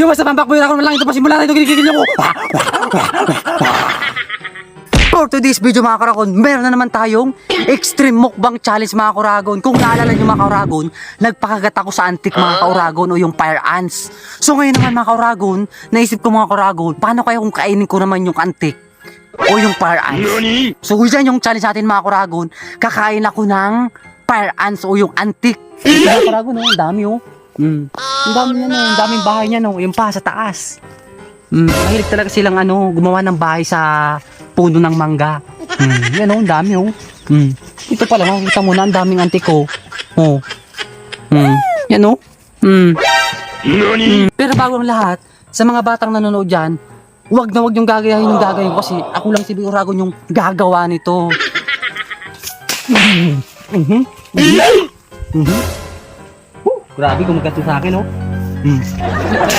Yung basta pambakbuhin ako lang ito pa simula na ito kinikigil niyo ko. For today's video mga kuragon, meron na naman tayong extreme mukbang challenge mga kuragon. Kung naalala nyo mga kuragon, nagpakagat ako sa antik mga kuragon o yung fire ants. So ngayon naman mga kuragon, naisip ko mga kuragon, paano kaya kung kainin ko naman yung antik o yung fire ants? So dyan yung challenge natin mga kuragon, kakain ako ng fire ants o yung antik. Mga kuragon, ang dami oh. Ang dami yan, ang daming bahay niya no, yung pa sa taas. Mahilig talaga silang gumawa ng bahay sa puno ng mangga. Yan ang dami oh. Ito pala, makikita mo na ang daming antik oh. Yan oh. Pero bago ang lahat, sa mga batang nanonood dyan, wag na wag yung gagayahin yung gagayin kasi ako lang si Biguragon yung gagawa nito. Grabe, kumagat sa akin oh.